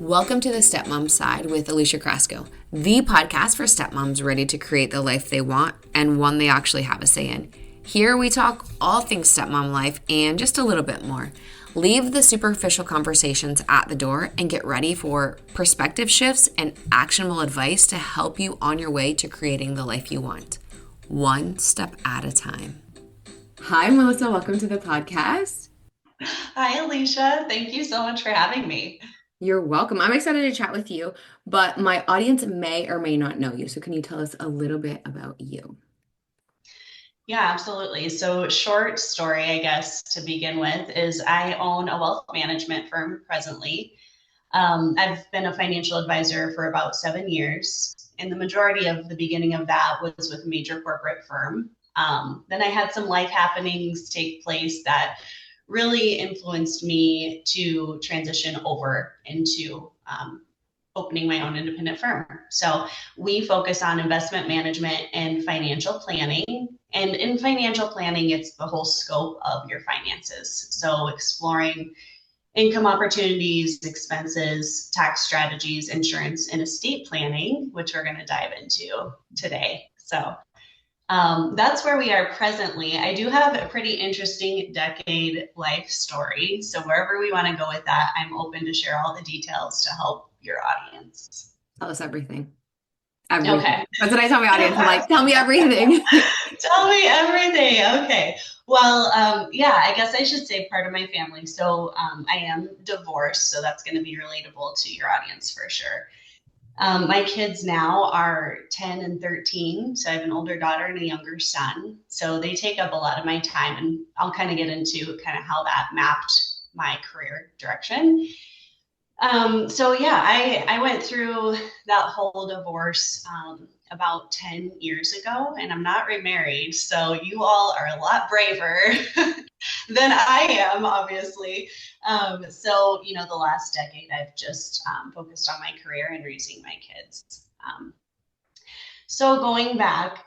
Welcome to the Stepmom Side with Alicia Crasco, the podcast for stepmoms ready to create the life they want and one they actually have a say in. Here we talk all things stepmom life and just a little bit more. Leave the superficial conversations at the door and get ready for perspective shifts and actionable advice to help you on your way to creating the life you want, one step at a time. Hi, Melissa. Welcome to the podcast. Hi, Alicia. Thank you so much for having me. You're welcome. I'm excited to chat with you, but my audience may or may not know you. So can you tell us a little bit about you? Yeah, absolutely. So short story, I guess, to begin with, is I own a wealth management firm presently. I've been a financial advisor for about 7 years, and the majority of the beginning of that was with a major corporate firm. Then I had some life happenings take place that really influenced me to transition over into opening my own independent firm. So we focus on investment management and financial planning. And in financial planning, it's the whole scope of your finances. So exploring income opportunities, expenses, tax strategies, insurance, and estate planning, which we're going to dive into today. So that's where we are presently. I do have a pretty interesting decade life story. So wherever we want to go with that, I'm open to share all the details to help your audience. Tell us everything. Everything. Okay. That's what I tell my audience. I'm like, tell me everything. Tell me everything. Okay. Well, yeah, I guess I should say part of my family. So I am divorced, so that's going to be relatable to your audience for sure. My kids now are 10 and 13. So I have an older daughter and a younger son. So they take up a lot of my time, and I'll kind of get into kind of how that mapped my career direction. So yeah, I went through that whole divorce about 10 years ago, and I'm not remarried. So you all are a lot braver than I am, obviously. So, the last decade, I've just focused on my career and raising my kids. So going back,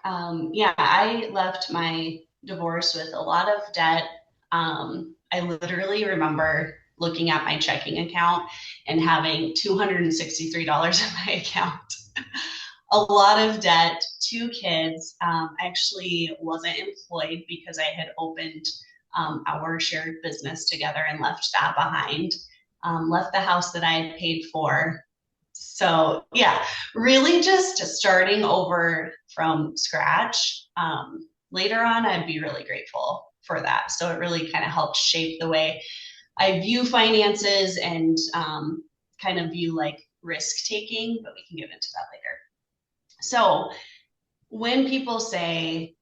yeah, I left my divorce with a lot of debt. I literally remember looking at my checking account and having $263 in my account. A lot of debt, 2 kids. I actually wasn't employed because I had opened our shared business together and left that behind. Left the house that I had paid for. So yeah, really just starting over from scratch. Later on, I'd be really grateful for that. So it really kind of helped shape the way I view finances and kind of view like risk taking, but we can get into that later. So when people say,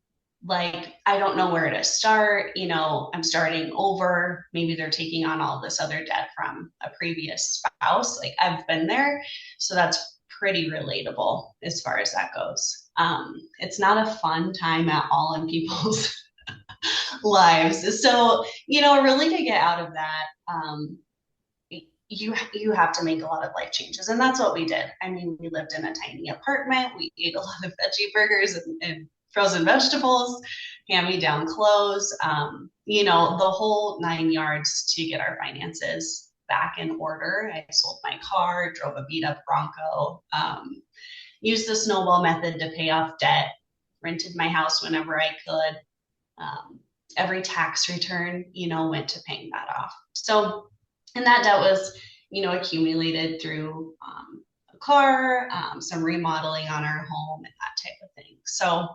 like, I don't know where to start, I'm starting over, maybe they're taking on all this other debt from a previous spouse, like I've been there. So that's pretty relatable as far as that goes. It's not a fun time at all in people's lives. So, really to get out of that, you have to make a lot of life changes. And that's what we did. I mean, we lived in a tiny apartment. We ate a lot of veggie burgers and frozen vegetables, hand-me-down clothes, the whole 9 yards to get our finances back in order. I sold my car, drove a beat-up Bronco, used the snowball method to pay off debt, rented my house whenever I could. Every tax return, went to paying that off. So, and that debt was, accumulated through a car, some remodeling on our home, and that type of thing. So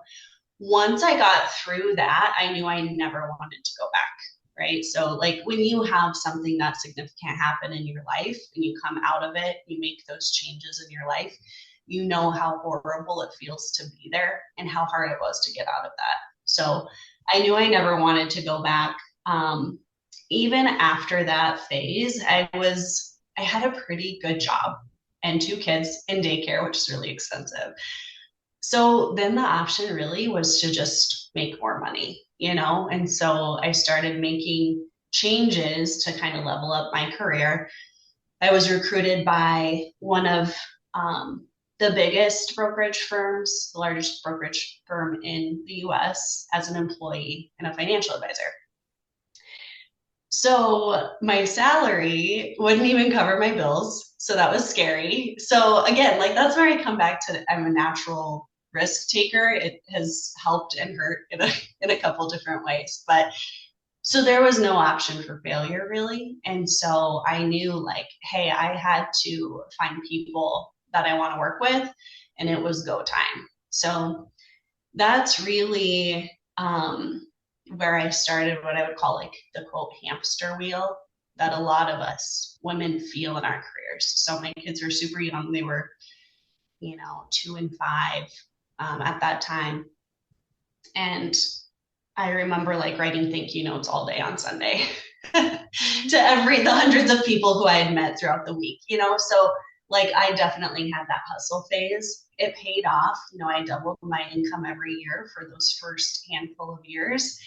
once I got through that, I knew I never wanted to go back, right? So like when you have something that significant happen in your life and you come out of it, you make those changes in your life, you know how horrible it feels to be there and how hard it was to get out of that. So I knew I never wanted to go back. Even after that phase, I had a pretty good job and 2 kids in daycare, which is really expensive. So then the option really was to just make more money, and so I started making changes to kind of level up my career. I was recruited by one of the biggest brokerage firms, the largest brokerage firm in the US, as an employee and a financial advisor. So my salary wouldn't even cover my bills. So that was scary. So again, like that's where I come back to I'm a natural risk taker. It has helped and hurt in a couple different ways. But so there was no option for failure really. And so I knew like, hey, I had to find people that I want to work with, and it was go time. So that's really where I started what I would call like the quote hamster wheel that a lot of us women feel in our careers. So my kids were super young. They were, 2 and 5 at that time. And I remember like writing thank you notes all day on Sunday to the hundreds of people who I had met throughout the week. So like I definitely had that hustle phase. It paid off. I doubled my income every year for those first handful of years.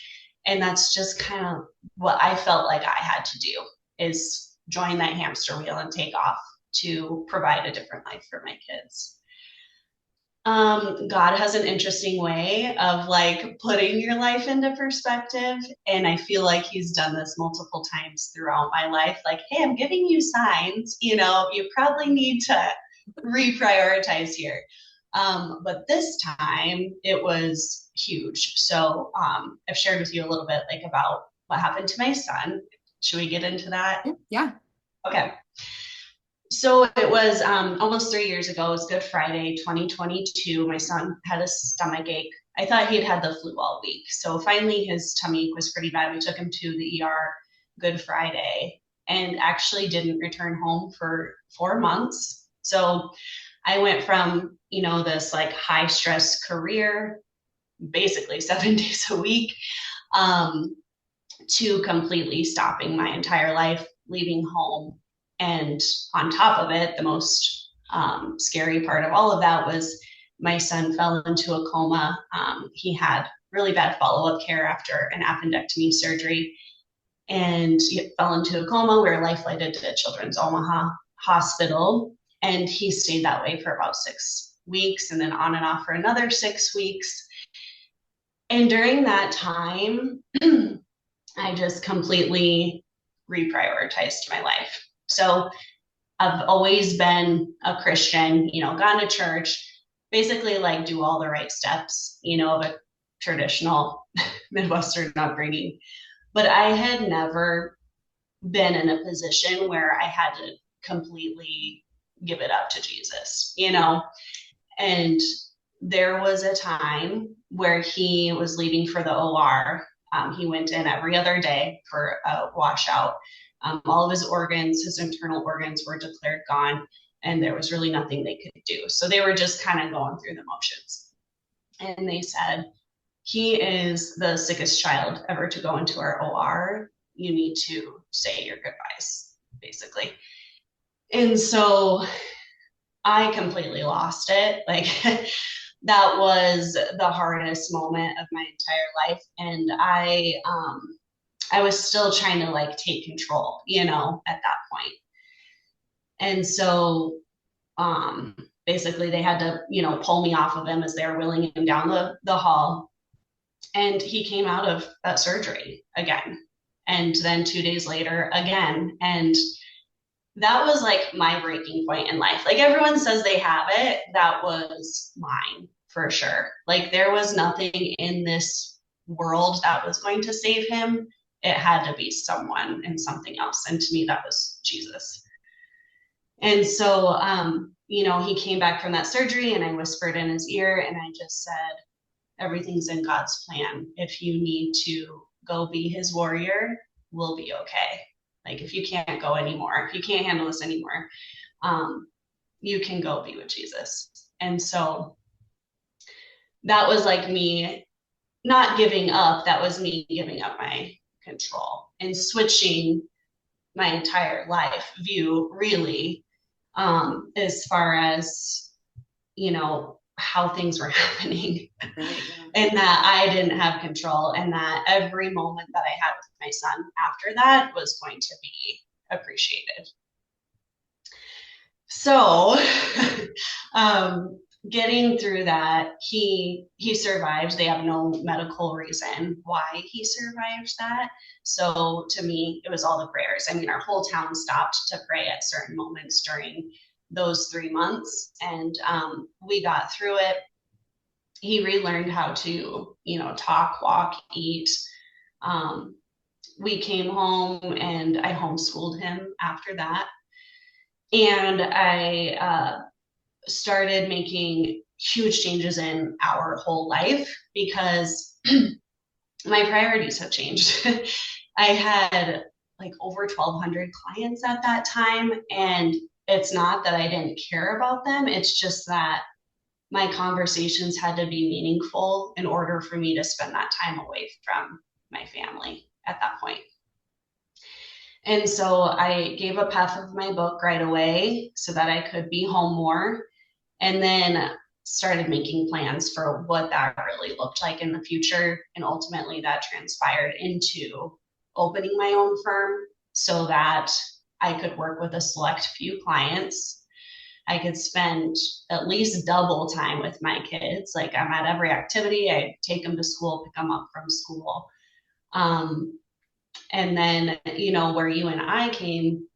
And that's just kind of what I felt like I had to do is join that hamster wheel and take off to provide a different life for my kids. God has an interesting way of like putting your life into perspective. And I feel like he's done this multiple times throughout my life. Like, hey, I'm giving you signs, you probably need to reprioritize here. But this time it was huge. So I've shared with you a little bit like about what happened to my son. Should we get into that? Yeah. Okay. So it was almost 3 years ago. It was Good Friday, 2022. My son had a stomach ache. I thought he had had the flu all week. So finally, his tummy ache was pretty bad. We took him to the ER Good Friday and actually didn't return home for 4 months. So I went from, this like high stress career, basically 7 days a week, to completely stopping my entire life, leaving home. And on top of it, the most scary part of all of that was my son fell into a coma. He had really bad follow-up care after an appendectomy surgery, and he fell into a coma. We were life flighted to Children's Omaha Hospital, and he stayed that way for about 6 weeks, and then on and off for another 6 weeks. And during that time, I just completely reprioritized my life. So I've always been a Christian, gone to church, basically like do all the right steps, of a traditional Midwestern upbringing. But I had never been in a position where I had to completely give it up to Jesus. And there was a time where he was leaving for the OR. He went in every other day for a washout. All of his organs, his internal organs, were declared gone, and there was really nothing they could do. So they were just kind of going through the motions. And they said, he is the sickest child ever to go into our OR. You need to say your goodbyes, basically. And so I completely lost it. Like, that was the hardest moment of my entire life. And I was still trying to like take control, at that point. And so basically they had to, pull me off of him as they were wheeling him down the hall. And he came out of that surgery again. And then 2 days later again. And that was like my breaking point in life. Like everyone says they have it. That was mine for sure. Like there was nothing in this world that was going to save him. It had to be someone and something else. And to me, that was Jesus. And so, he came back from that surgery and I whispered in his ear and I just said, everything's in God's plan. If you need to go be his warrior, we'll be okay. Like if you can't go anymore, if you can't handle this anymore, you can go be with Jesus. And so that was like me not giving up. That was me giving up my control and switching my entire life view really, as far as, how things were happening. Right, yeah. And that I didn't have control, and that every moment that I had with my son after that was going to be appreciated. So getting through that, he survived. They have no medical reason why he survived that. So to me, it was all the prayers. I mean, our whole town stopped to pray at certain moments during those 3 months, and we got through it. He relearned how to, talk, walk, eat. Um, we came home, and I homeschooled him after that, and I started making huge changes in our whole life because my priorities have changed. I had like over 1,200 clients at that time. And it's not that I didn't care about them, it's just that my conversations had to be meaningful in order for me to spend that time away from my family at that point. And so I gave a path of my book right away so that I could be home more, and then started making plans for what that really looked like in the future. And ultimately, that transpired into opening my own firm so that I could work with a select few clients. I could spend at least double time with my kids. Like, I'm at every activity, I take them to school, pick them up from school. Um, and then, where you and I came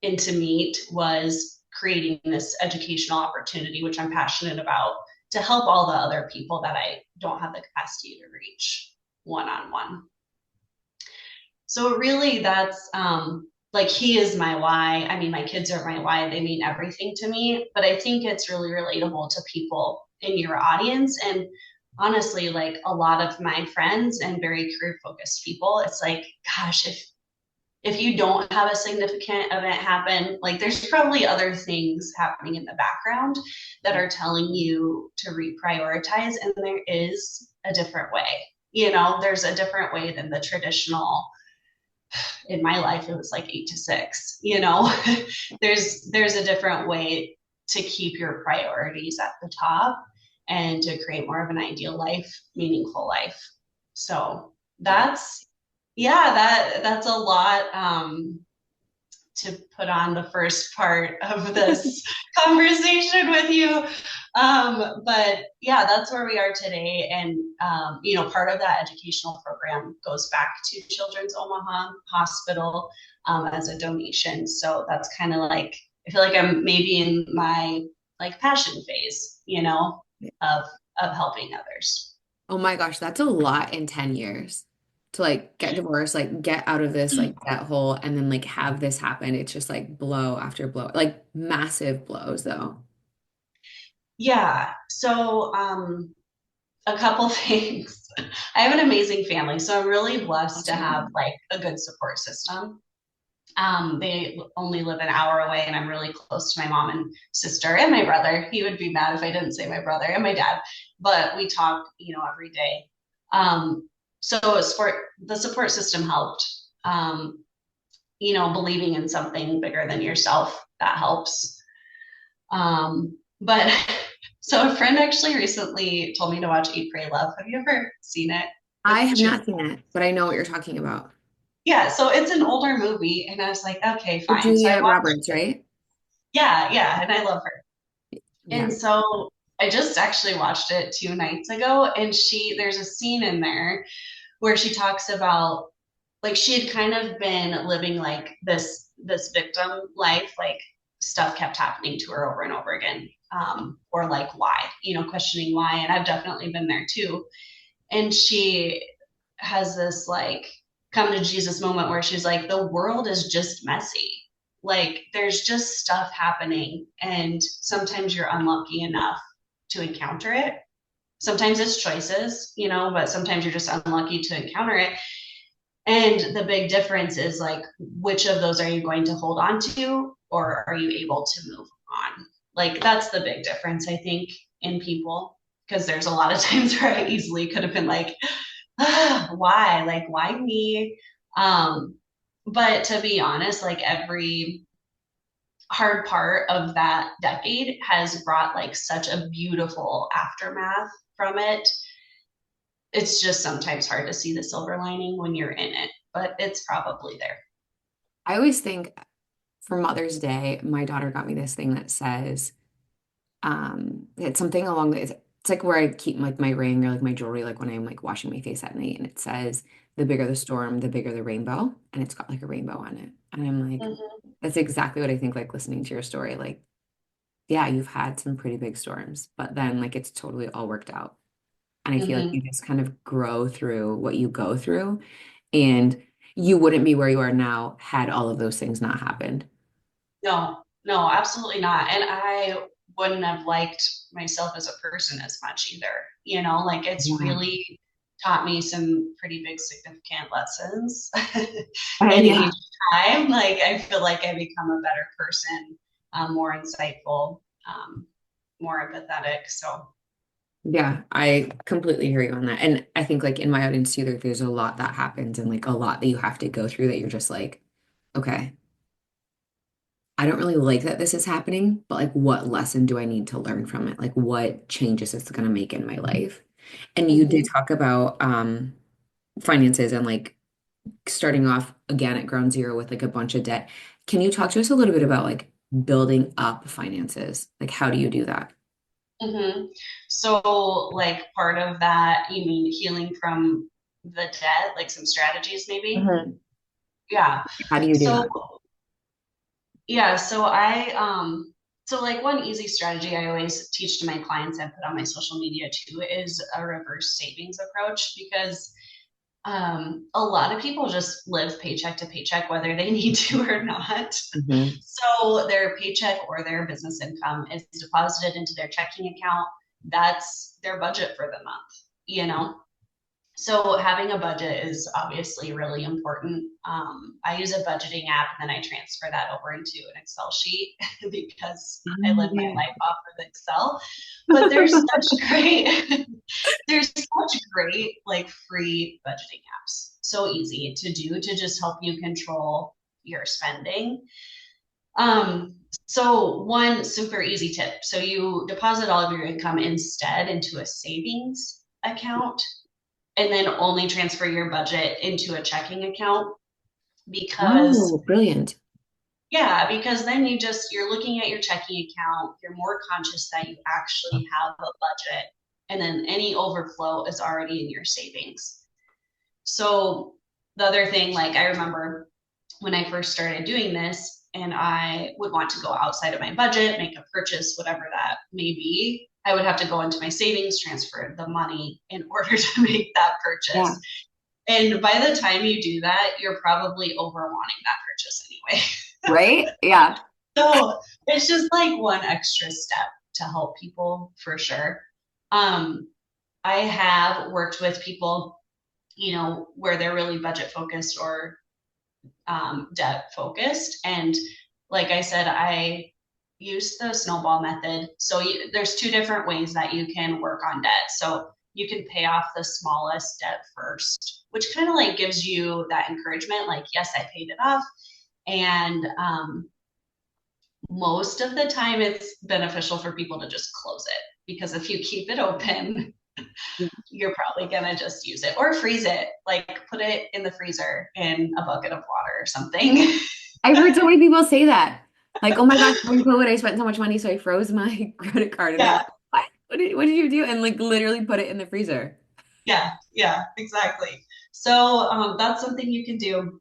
into meet was creating this educational opportunity, which I'm passionate about, to help all the other people that I don't have the capacity to reach one-on-one. So really that's like, he is my why. I mean, my kids are my why. They mean everything to me, but I think it's really relatable to people in your audience. And honestly, like a lot of my friends and very career focused people, it's like, gosh, if you don't have a significant event happen, like there's probably other things happening in the background that are telling you to reprioritize. And there is a different way. There's a different way than the traditional. In my life, it was like 8 to 6. There's a different way to keep your priorities at the top and to create more of an ideal life, meaningful life. So that's, yeah, that's a lot to put on the first part of this conversation with you. But yeah, that's where we are today. And, part of that educational program goes back to Children's Omaha Hospital as a donation. So that's kind of like, I feel like I'm maybe in my like passion phase, of helping others. Oh my gosh, that's a lot in 10 years to like get divorced, like get out of this like that hole and then like have this happen. It's just like blow after blow, like massive blows though. Yeah. So, a couple things. I have an amazing family, so I'm really blessed to have Awesome. like a good support system. They only live an hour away, and I'm really close to my mom and sister and my brother. He would be mad if I didn't say my brother and my dad, but we talk, every day. So the support system helped. Believing in something bigger than yourself, that helps. But so a friend actually recently told me to watch Eat, Pray, Love. Have you ever seen it? I With have Julie? not seen that, but I know what you're talking about. Yeah, so it's an older movie, and I was like, okay, With fine. So I Julia watched Roberts, it. right? Yeah, yeah, and I love her. Yeah. And so I just actually watched it 2 nights ago, and there's a scene in there where she talks about, like, she had kind of been living like this victim life, like stuff kept happening to her over and over again, or like why, questioning why. And I've definitely been there too. And she has this like come to Jesus moment where she's like, the world is just messy. Like there's just stuff happening, and sometimes you're unlucky enough to encounter it. Sometimes it's choices, but sometimes you're just unlucky to encounter it. And the big difference is like, which of those are you going to hold on to, or are you able to move on? Like, that's the big difference, I think, in people. Because there's a lot of times where I easily could have been like, why? Like, why me? Um, but to be honest, like every hard part of that decade has brought like such a beautiful aftermath from it. It's just sometimes hard to see the silver lining when you're in it, but it's probably there. I always think for Mother's Day, my daughter got me this thing that says, It's something along the, it's like where I keep like my ring or like my jewelry, like when I'm like washing my face at night, and it says the bigger the storm, the bigger the rainbow, and it's got like a rainbow on it. And I'm like, Mhm. that's exactly what I think, like listening to your story. Like, yeah, you've had some pretty big storms, but then like it's totally all worked out. And I feel like Mhm. you just kind of grow through what you go through, and you wouldn't be where you are now had all of those things not happened. No, no, absolutely not. And I wouldn't have liked myself as a person as much either. You know, like it's Yeah. really taught me some pretty big significant lessons. And Yeah. each time, like I feel like I become a better person, more insightful, more empathetic. So, Yeah, I completely hear you on that. And I think like in my audience too, there's a lot that happens and like a lot that you have to go through that you're just like, okay, I don't really like that this is happening, but like what lesson do I need to learn from it? Like what changes it's gonna make in my life? And you did mhm, talk about finances and like starting off again at ground zero with like a bunch of debt. Can you talk to us a little bit about like building up finances? Like how do you do that? mhm. So, like part of that, you mean healing from the debt, like some strategies maybe? Mhm. Yeah. How do you do So that? Yeah, so so like one easy strategy I always teach to my clients and put on my social media too is a reverse savings approach because a lot of people just live paycheck to paycheck whether they need to or not. Hmm. So their paycheck or their business income is deposited into their checking account. That's their budget for the month, you know? So having a budget is obviously really important. I use a budgeting app and then I transfer that over into an Excel sheet because I Oh, live my yeah. life off of Excel. But there's such great, there's such great like free budgeting apps. So easy to do to just help you control your spending. Um, so one super easy tip. So you deposit all of your income instead into a savings account and then only transfer your budget into a checking account because Oh, brilliant. yeah, because then you're looking at your checking account, you're more conscious that you actually have a budget and then any overflow is already in your savings. So the other thing, like I remember when I first started doing this and I would want to go outside of my budget, make a purchase, whatever that may be, I would have to go into my savings, transfer the money in order to make that Yeah. purchase. And by the time you do that, you're probably over wanting that purchase anyway. Right? Yeah. So it's just like one extra step to help people for sure. Um, I have worked with people, you know, where they're really budget focused or debt focused. And like I said, I use the snowball method. So there's two different ways that you can work on debt. So you can pay off the smallest debt first, which kind of like gives you that encouragement, like, yes, I paid it off. And most of the time, it's beneficial for people to just close it because if you keep it open, you're probably gonna just use it or freeze it, like put it in the freezer in a bucket of water or something. I've heard so many people say that. Like, oh my gosh, during COVID, I spent so much money, so I froze my credit card. And I'm Yeah, like, what? What did you do? And like literally put it in the freezer. yeah, exactly. So that's something you can do.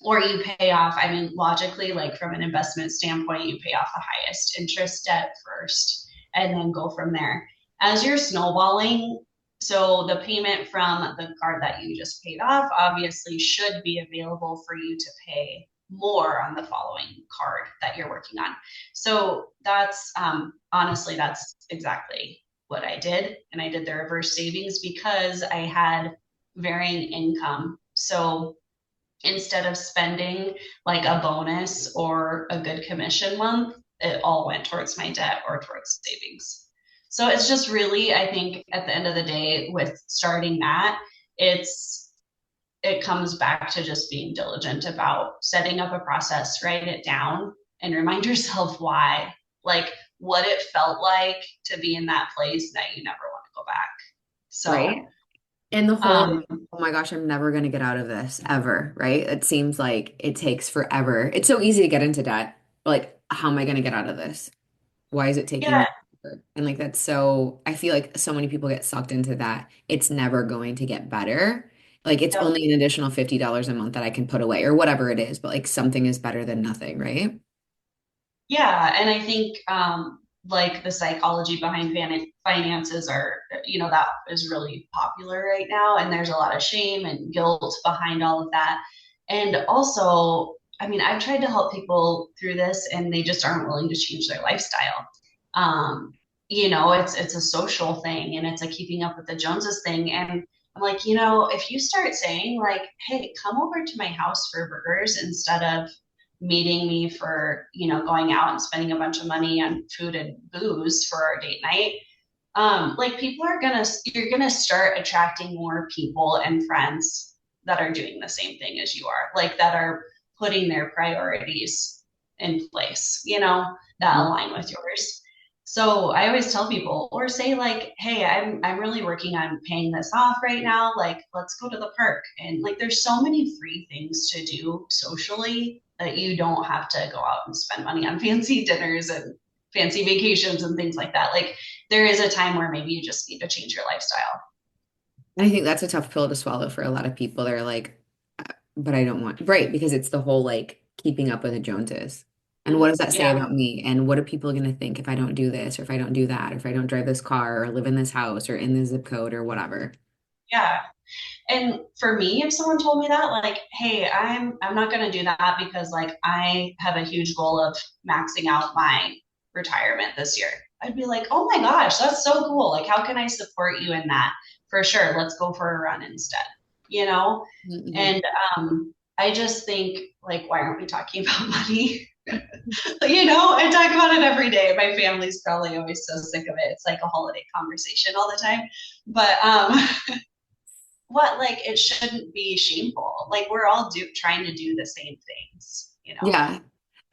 Or you pay off, I mean, logically, like from an investment standpoint, you pay off the highest interest debt first and then go from there. As you're snowballing, so the payment from the card that you just paid off obviously should be available for you to pay more on the following card that you're working on. So that's honestly, that's exactly what I did. And I did the reverse savings because I had varying income. So instead of spending like a bonus or a good commission month, it all went towards my debt or towards savings. So it's just really, I think at the end of the day, with starting that, it's it comes back to just being diligent about setting up a process, write it down, and remind yourself why, like what it felt like to be in that place that you never want to go back. Right? So, And the whole, um, oh my gosh, I'm never going to get out of this ever, right? It seems like it takes forever. It's so easy to get into debt. But like, how am I going to get out of this? Why is it taking yeah, me? And like that's so, I feel like so many people get sucked into that. It's never going to get better. Like it's Yep. only an additional $50 a month that I can put away or whatever it is, but like something is better than nothing, right? Yeah, and I think like the psychology behind finances are, that is really popular right now, and there's a lot of shame and guilt behind all of that. And also, I mean, I've tried to help people through this, and they just aren't willing to change their lifestyle. Um, it's a social thing, and it's a keeping up with the Joneses thing. And I'm like, if you start saying like, "Hey, come over to my house for burgers," instead of meeting me for, going out and spending a bunch of money on food and booze for our date night, like you're gonna start attracting more people and friends that are doing the same thing as you are, like that are putting their priorities in place, that align with yours. So I always tell people, or say like, hey, I'm really working on paying this off right now. Like, let's go to the park. And like there's so many free things to do socially that you don't have to go out and spend money on fancy dinners and fancy vacations and things like that. Like there is a time where maybe you just need to change your lifestyle. And I think that's a tough pill to swallow for a lot of people. They're like, but I don't want, right? Because it's the whole like keeping up with the Joneses. And what does that say Yeah. about me? And what are people going to think if I don't do this or if I don't do that or if I don't drive this car or live in this house or in this zip code or whatever? Yeah. And for me, if someone told me that, like, hey, I'm not gonna do that because like I have a huge goal of maxing out my retirement this year. I'd be like, oh my gosh, that's so cool. Like, how can I support you in that? For sure. Let's go for a run instead, you know? Mhm. And I just think like, why aren't we talking about money? I talk about it every day. My family's probably always so sick of it. It's like a holiday conversation all the time. But what like it shouldn't be shameful. Like we're all trying to do the same things. Yeah,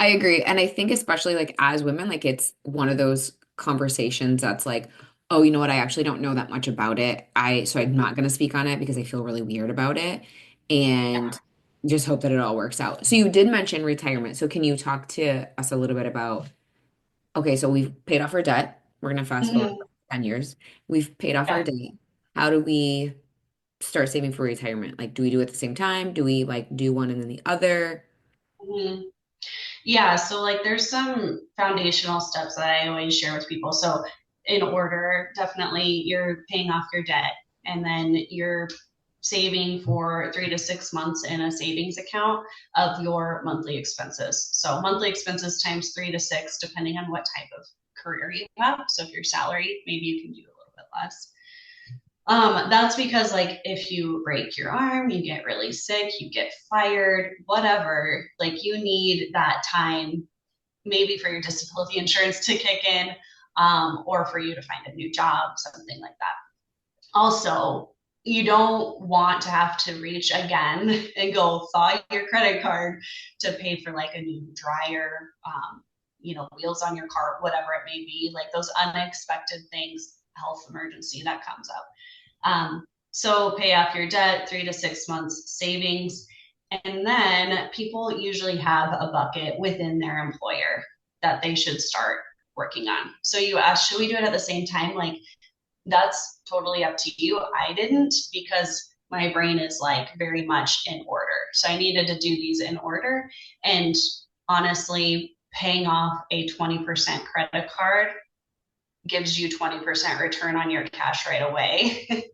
I agree. And I think especially like as women, like it's one of those conversations that's like, oh, you know what? I actually don't know that much about it. So I'm not going to speak on it because I feel really weird about it and just hope that it all works out. So you did mention retirement. So can you talk to us a little bit about, okay, so we've paid off our debt. We're going to fast forward Mm-hmm. 10 years. We've paid off our Yeah. debt. How do we start saving for retirement? Like, do we do it at the same time? Do we like do one and then the other? Mm-hmm. Yeah, so like there's some foundational steps that I always share with people. So in order, definitely you're paying off your debt, and then you're saving for 3 to 6 months in a savings account of your monthly expenses. So monthly expenses times 3 to 6, depending on what type of career you have. So if you're salaried, maybe you can do a little bit less. That's because like if you break your arm, you get really sick, you get fired, whatever, like you need that time maybe for your disability insurance to kick in, or for you to find a new job, something like that. Also, you don't want to have to reach again and go thaw your credit card to pay for like a new dryer, wheels on your car, whatever it may be, like those unexpected things, health emergency that comes up. So pay off your debt, 3 to 6 months savings. And then people usually have a bucket within their employer that they should start working on. So you ask, should we do it at the same time? Like, that's totally up to you. I didn't, because my brain is like very much in order. So I needed to do these in order. And honestly, paying off a 20% credit card gives you 20% return on your cash right away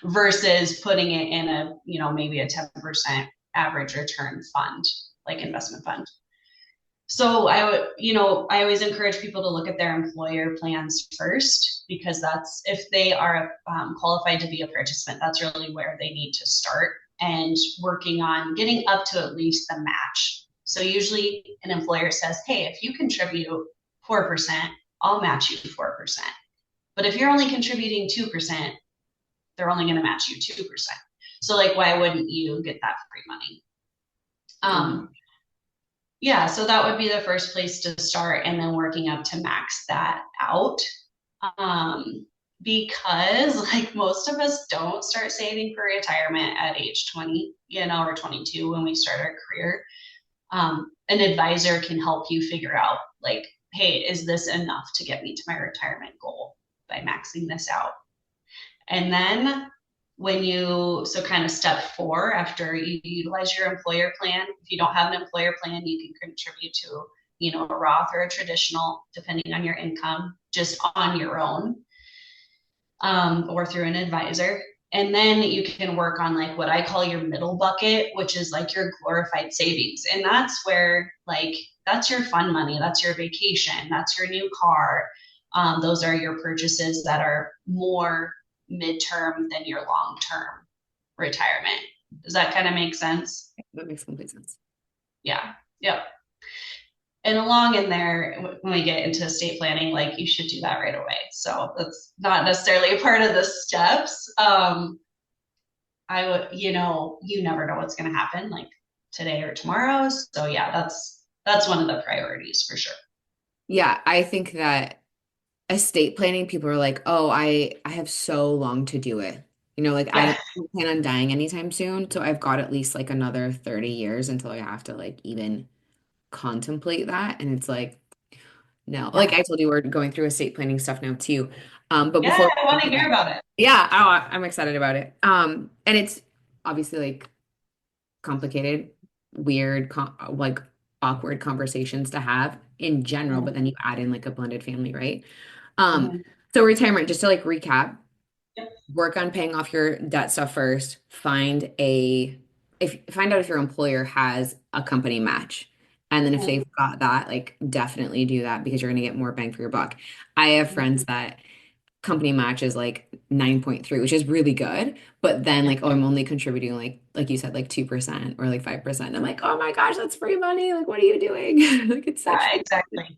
versus putting it in maybe a 10% average return fund, like investment fund. So I always encourage people to look at their employer plans first, because that's, if they are qualified to be a participant, that's really where they need to start, and working on getting up to at least the match. So usually an employer says, hey, if you contribute 4%, I'll match you 4%. But if you're only contributing 2%, they're only going to match you 2%. So like, why wouldn't you get that free money? Mhm. Yeah, so that would be the first place to start, and then working up to max that out. Um, because like most of us don't start saving for retirement at age 20, or 22 when we start our career. An advisor can help you figure out like hey, is this enough to get me to my retirement goal by maxing this out? And then so kind of step 4, after you utilize your employer plan, if you don't have an employer plan, you can contribute to, a Roth or a traditional, depending on your income, just on your own, or through an advisor. And then you can work on like what I call your middle bucket, which is like your glorified savings. And that's where that's your fun money. That's your vacation. That's your new car. Those are your purchases that are more midterm than your long-term retirement. Does that kind of make sense? That makes complete sense. Yeah. Yep. And along in there, when we get into estate planning, like you should do that right away. So that's not necessarily a part of the steps. I would, you never know what's going to happen like today or tomorrow. So yeah, that's one of the priorities for sure. Yeah, I think that estate planning, people are like, oh, I have so long to do it. I Yeah. don't plan on dying anytime soon. So I've got at least like another 30 years until I have to like even contemplate that. And it's like, no, like Yeah. I told you, we're going through estate planning stuff now too. But Yeah. before, I want to hear about it. yeah, I'm excited about it. And it's obviously like complicated, weird, like awkward conversations to have in general, but then you add in like a blended family, right? Um, Mm-hmm. so retirement, just to like recap, Yep. work on paying off your debt stuff first. Find out if your employer has a company match. And then if Mm-hmm. they've got that, like definitely do that because you're gonna get more bang for your buck. I have friends that company match is like 9.3, which is really good. But then Yep. like, oh, I'm only contributing like you said, like 2% or like 5%. I'm like, oh my gosh, that's free money. Like, what are you doing? Like it's such Yeah, exactly.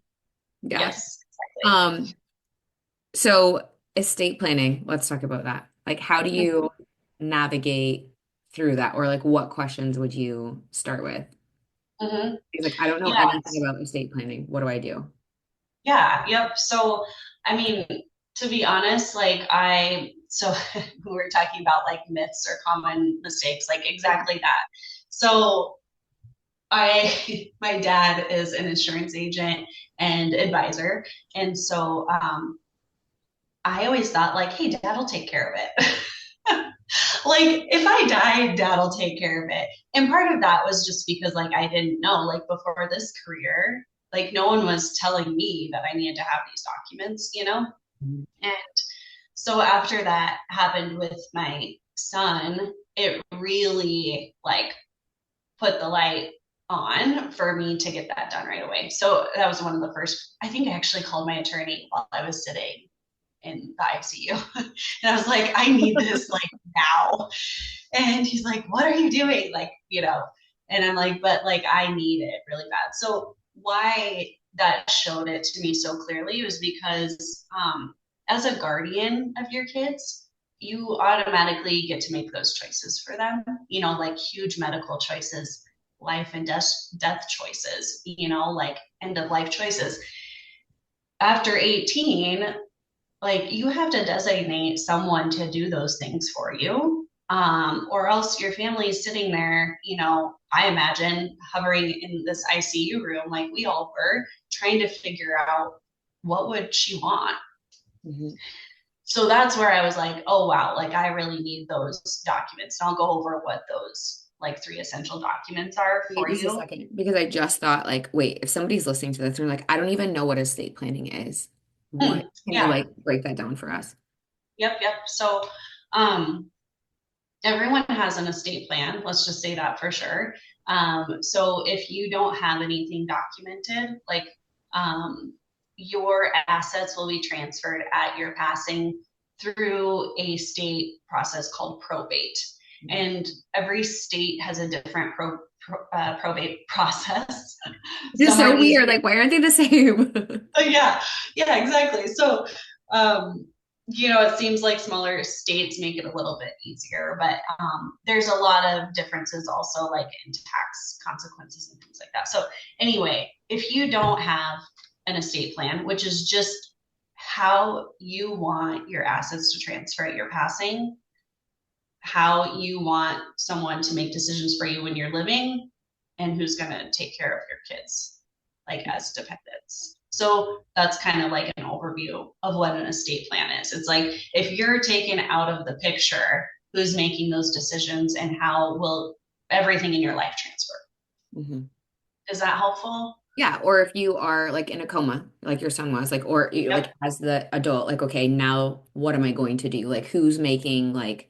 yeah. Yes, exactly. Um, so estate planning, let's talk about that. Like, how do you navigate through that? Or like what questions would you start with? Mm-hmm. He's like, I don't know anything Yes. about estate planning. What do I do? Yeah. Yep. So, I mean, to be honest, so we were talking about like myths or common mistakes, like Yeah. exactly that. So my dad is an insurance agent and advisor. And so, I always thought like, hey, dad'll take care of it. Like if I die, dad'll take care of it. And part of that was just because like I didn't know, like before this career, like no one was telling me that I needed to have these documents. Mhm. And so after that happened with my son, it really like put the light on for me to get that done right away. So that was one of the first, I think I actually called my attorney while I was sitting in the ICU. And I was like, I need this like now. And he's like, what are you doing? And I'm like, but like, I need it really bad. So why that showed it to me so clearly was because as a guardian of your kids, you automatically get to make those choices for them, like huge medical choices, life and death choices, like end of life choices. After 18, like you have to designate someone to do those things for you, or else your family is sitting there, I imagine hovering in this ICU room like we all were, trying to figure out what would she want. Mhm. So that's where I was like, oh wow, like I really need those documents. And I'll go over what those like 3 essential documents are Wait for just a you. second, because I just thought like, wait, if somebody's listening to this, they're like, I don't even know what estate planning is. What can you Yeah. like break that down for us? Yep. So um everyone has an estate plan. Let's just say that for sure. So if you don't have anything documented, like um, your assets will be transferred at your passing through a state process called probate. And every state has a different probate process. Just Some are so easy. weird. Like, why aren't they the same? Yeah, yeah, exactly. So, it seems like smaller states make it a little bit easier, but there's a lot of differences also, like in tax consequences and things like that. So, anyway, if you don't have an estate plan, which is just how you want your assets to transfer at your passing, how you want someone to make decisions for you when you're living, and who's going to take care of your kids, like as dependents. So that's kind of like an overview of what an estate plan is. It's like if you're taken out of the picture, who's making those decisions and how will everything in your life transfer? Hmm. Is that helpful? Yeah, or if you are like in a coma, like your son was, like, or you like Yep. as the adult, like, okay, now what am I going to do? Like, who's making like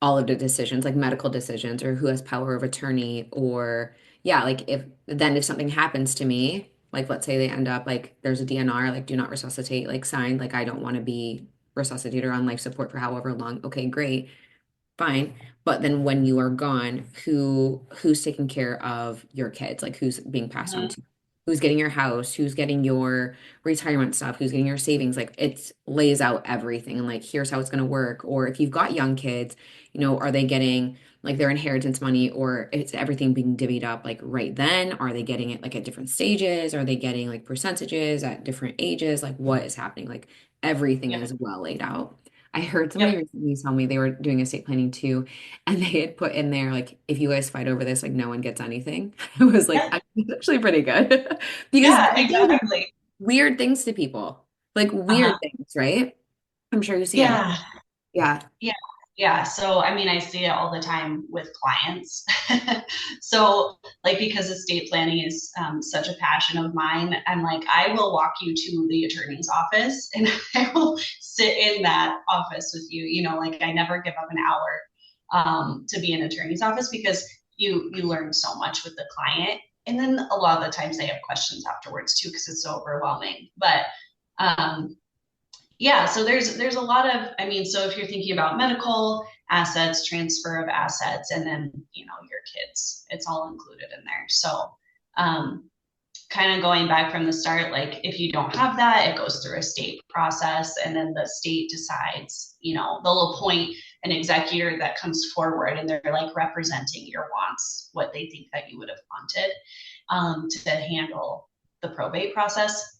all of the decisions, like medical decisions, or who has power of attorney, or yeah, like if something happens to me, like let's say they end up like there's a DNR, like do not resuscitate, like signed, like I don't want to be resuscitated or on life support for however long. Okay, great. Fine. But then when you are gone, who's taking care of your kids? Like who's being passed on Mhm. to? Who's getting your house? Who's getting your retirement stuff? Who's getting your savings? Like it lays out everything and like here's how it's going to work. Or if you've got young kids, are they getting like their inheritance money or is everything being divvied up like right then? Are they getting it like at different stages? Are they getting like percentages at different ages? Like what is happening? Like everything Yep. is well laid out. I heard somebody Yep. recently tell me they were doing estate planning too, and they had put in there like, if you guys fight over this, like no one gets anything. I was like, Yep. it's actually pretty good because Yeah, they do exactly. weird things to people, like weird Uh-huh. things, right? I'm sure you see it. Yeah. Yeah. Yeah. Yeah. So, I mean, I see it all the time with clients. So, like, because estate planning is such a passion of mine, I'm like, I will walk you to the attorney's office and I will sit in that office with you. Like, I never give up an hour to be in an attorney's office because you learn so much with the client. And then a lot of the times they have questions afterwards too, because it's so overwhelming. But um, yeah, so there's a lot of, I mean, so if you're thinking about medical assets, transfer of assets, and then your kids, it's all included in there. So um, kind of going back from the start, like if you don't have that, it goes through a state process, and then the state decides, they'll appoint an executor that comes forward, and they're like representing your wants, what they think that you would have wanted, to handle the probate process,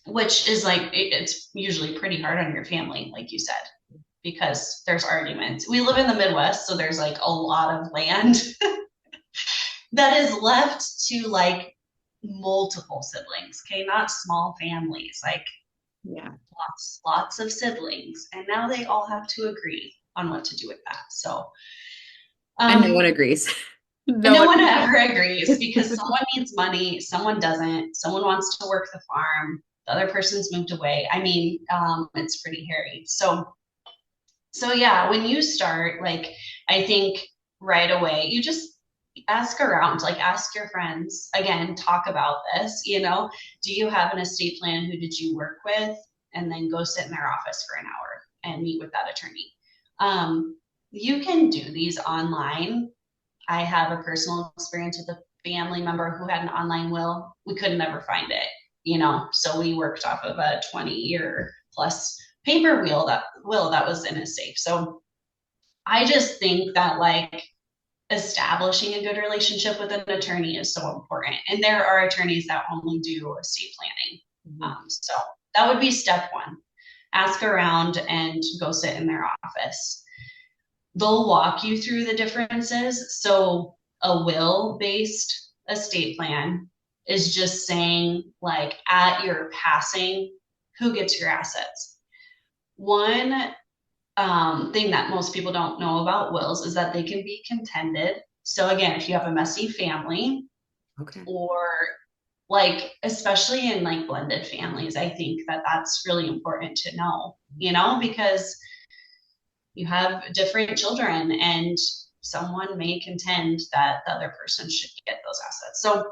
which is like it's usually pretty hard on your family, like you said, because there's arguments. We live in the Midwest, so there's like a lot of land that is left to like multiple siblings. Okay, not small families, like Yeah. lots of siblings, and now they all have to agree on what to do with that. So And no one um agrees. and No no one. one ever agrees because someone needs money, someone doesn't, someone wants to work the farm, the other person's moved away. I mean, it's pretty hairy. So yeah, when you start, like, I think right away, you just ask around, like ask your friends, again, talk about this, do you have an estate plan? Who did you work with? And then go sit in their office for an hour and meet with that attorney. You can do these online. I have a personal experience with a family member who had an online will. We could never find it, so we worked off of a 20-year plus paper will that was in a safe. So I just think that like establishing a good relationship with an attorney is so important. And there are attorneys that only do estate planning. Mhm. So that would be step one. Ask around and go sit in their office. They'll walk you through the differences. So a will based estate plan is just saying, like, at your passing, who gets your assets. One thing that most people don't know about wills is that they can be contended. So again, if you have a messy family, Okay. or like especially in like blended families, I think that that's really important to know, because you have different children and someone may contend that the other person should get those assets. So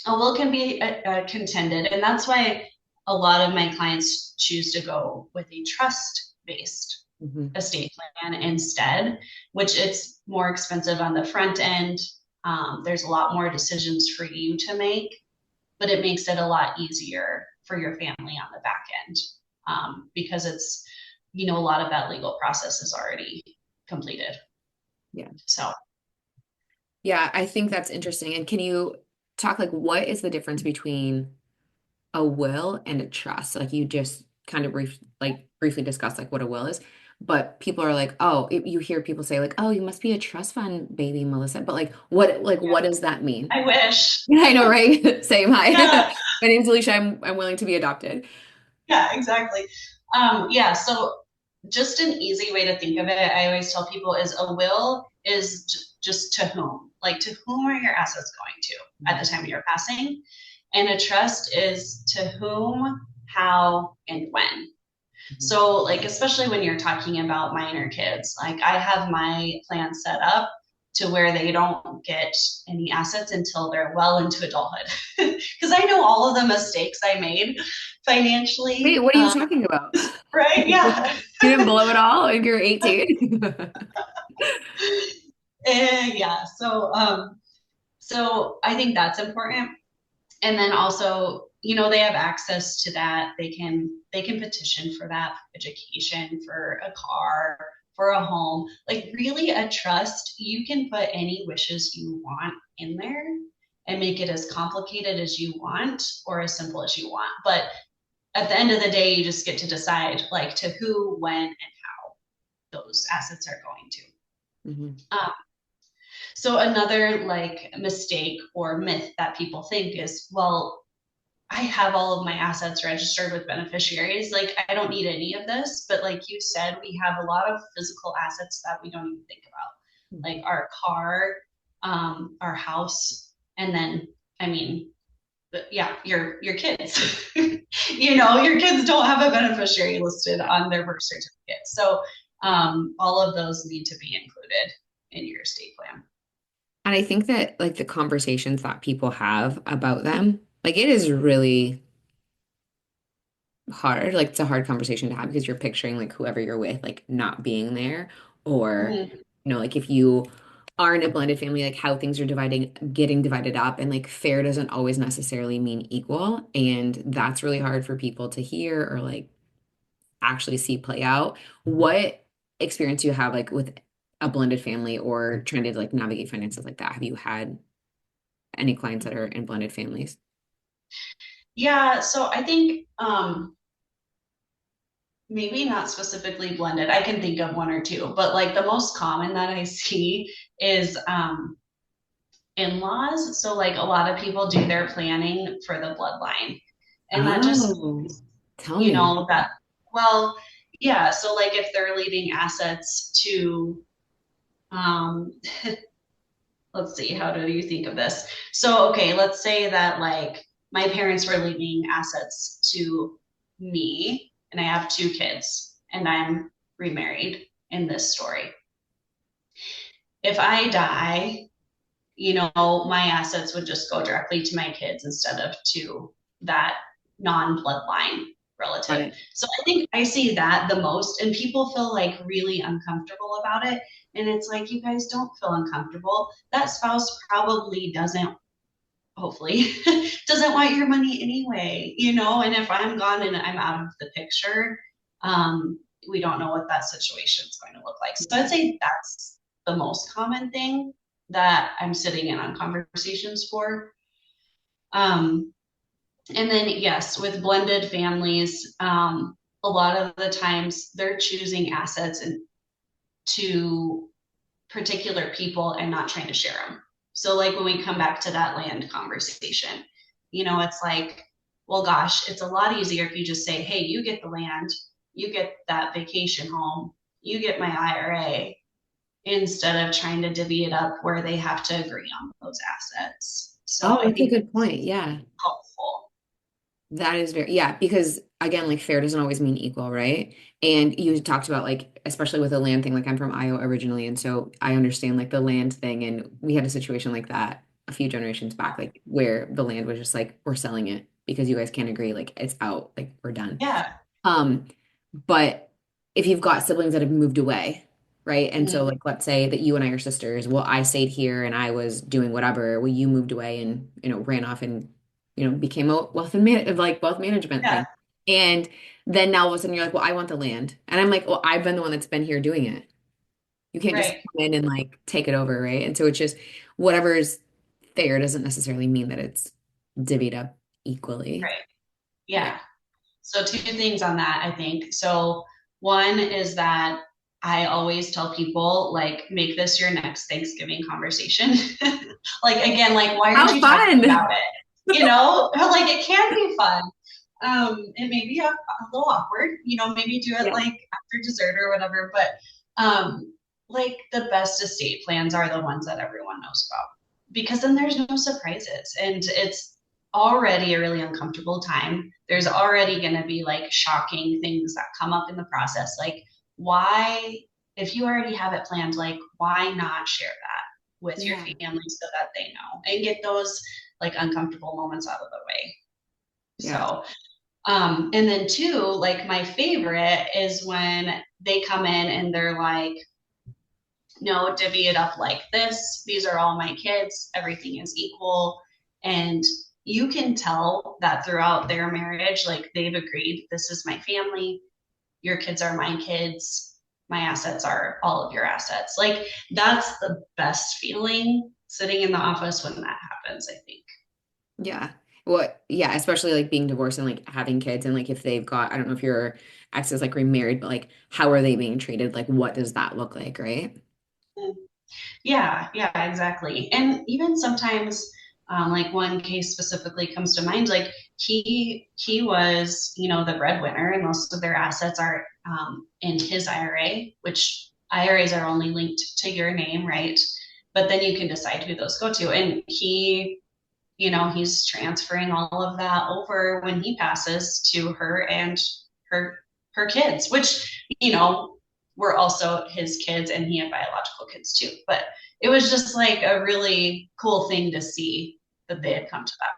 a will can be contended, and that's why a lot of my clients choose to go with a trust based Hmm. estate plan instead, which it's more expensive on the front end. There's a lot more decisions for you to make, but it makes it a lot easier for your family on the back end, because it's, a lot of that legal process is already completed. Yeah. So, Yeah, I think that's interesting. And can you talk like what is the difference between a will and a trust? Like you just kind of briefly discussed like what a will is, but people are like, oh, you hear people say like, oh, you must be a trust fund baby, Melissa. But like what yeah, does that mean? I wish. I know, right? Same. Yeah. Hi. My name's Alicia. I'm willing to be adopted. Yeah, exactly. Yeah, so just an easy way to think of it, I always tell people is a will is just to whom? Like to whom are your assets going to at the time you're passing? And a trust is to whom, how, and when. Mhm. So, like, especially when you're talking about minor kids, like, I have my plan set up to where they don't get any assets until they're well into adulthood. Because I know all of the mistakes I made Wait, financially. what are you talking about? Right? Yeah. You didn't blow it all and you're 18? Yeah. So I think that's important. And then also, they have access to that. They can petition for that, for education, for a car, for a home. Like really a trust, you can put any wishes you want in there and make it as complicated as you want or as simple as you want. But at the end of the day, you just get to decide like to who, when, and how those assets are going to. Mhm. Um, so another like mistake or myth that people think is, well, I have all of my assets registered with beneficiaries. Like, I don't need any of this. But like you said, we have a lot of physical assets that we don't even think about, like our car, our house, and then, I mean, yeah, your kids. Your kids don't have a beneficiary listed on their birth certificate. So all of those need to be included in your estate plan. And I think that like the conversations that people have about them, like it is really hard. Like it's a hard conversation to have because you're picturing like whoever you're with, like not being there, or Mhm. like if you are in a blended family, like how things are getting divided up, and like fair doesn't always necessarily mean equal, and that's really hard for people to hear or like actually see play out. What experience do you have like with a blended family or trying to like navigate finances like that? Have you had any clients that are in blended families? Yeah, so I think maybe not specifically blended. I can think of one or two, but like the most common that I see is in-laws. So like a lot of people do their planning for the bloodline. And that just, Oh, tell me. that, well, yeah. So like if they're leaving assets to, um, let's see, how do you think of this? So, okay, let's say that like my parents were leaving assets to me and I have two kids and I'm remarried in this story. If I die, my assets would just go directly to my kids instead of to that non-bloodline Got relative. it. So I think I see that the most, and people feel like really uncomfortable about it. And it's like, you guys don't feel uncomfortable. That spouse probably doesn't, hopefully, doesn't want your money anyway. And if I'm gone and I'm out of the picture, we don't know what that situation is going to look like. So I'd say that's the most common thing that I'm sitting in on conversations for. Um, and then, yes, with blended families, a lot of the times they're choosing assets and to particular people and not trying to share them. So, like when we come back to that land conversation, it's like, well, gosh, it's a lot easier if you just say, hey, you get the land, you get that vacation home, you get my IRA, instead of trying to divvy it up where they have to agree on those assets. So Oh, I that's a think good that's point. Yeah. helpful. That is yeah, because again, like fair doesn't always mean equal, right? And you talked about like, especially with the land thing, like I'm from Iowa originally, and so I understand like the land thing, and we had a situation like that a few generations back, like where the land was just like, we're selling it because you guys can't agree, like it's out, like we're done. Yeah. Um, but if you've got siblings that have moved away, right? And so Mhm. like let's say that you and I are sisters, well, I stayed here and I was doing whatever, well, you moved away and ran off and became a wealth management Yeah. thing. And then now all of a sudden you're like, well, I want the land. And I'm like, well, I've been the one that's been here doing it. You can't just Right. come in and like take it over, right? And so it's just whatever is fair doesn't necessarily mean that it's divvied up equally. Right. Yeah. Yeah. So two things on that, I think. So one is that I always tell people like make this your next Thanksgiving conversation. Like again, like why aren't How you talking about fun. it? like it can be fun. It may be a little awkward, maybe do it Yeah. like after dessert or whatever, but like the best estate plans are the ones that everyone knows about because then there's no surprises and it's already a really uncomfortable time. There's already going to be like shocking things that come up in the process. Like, why, if you already have it planned, like, why not share that with your Yeah. family so that they know and get those like uncomfortable moments out of the way? Yeah. So, and then two, like my favorite is when they come in and they're like, no, divvy it up like this. These are all my kids. Everything is equal. And you can tell that throughout their marriage, like they've agreed, this is my family. Your kids are my kids. My assets are all of your assets. Like that's the best feeling sitting in the office when that happens, I think. Yeah. Well, yeah, especially like being divorced and like having kids and like if they've got, I don't know if your ex is like remarried, but like how are they being treated? Like what does that look like, right? Yeah, yeah, exactly. And even sometimes, like one case specifically comes to mind, like he was, the breadwinner, and most of their assets are in his IRA, which IRAs are only linked to your name, right? But then you can decide who those go to. And he's transferring all of that over when he passes to her and her her kids, which were also his kids, and he had biological kids too. But it was just like a really cool thing to see that they had come to that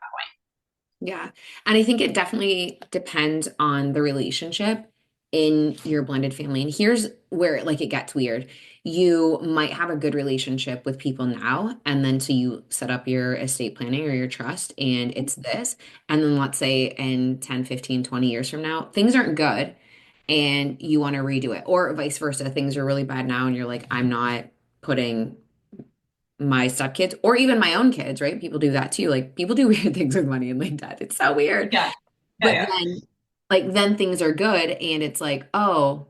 Yeah. And I think it definitely depends on the relationship in your blended family. And here's where like it gets weird. You might have a good relationship with people now, and then so you set up your estate planning or your trust, and it's this. And then let's say in 10, 15, 20 years from now, things aren't good and you want to redo it, or vice versa. Things are really bad now, and you're like, I'm not putting my stepkids or even my own kids, right? People do that too. Like people do weird things with money and like that. It's so weird. point. Yeah, But yeah, then then things are good and it's like, oh,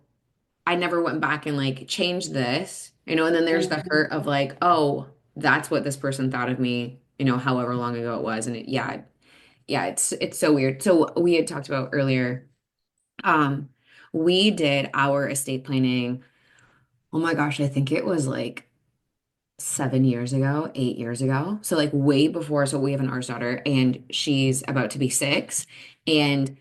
I never went back and like changed this, and then there's yeah. the hurt of like, oh, that's what this person thought of me, however long ago it was. And yeah, it's so weird. So we had talked about earlier, um, we did our estate planning. Oh my gosh, I think it was like 7 years ago, 8 years ago. So like way before. So we have an ours daughter and she's about to be 6. And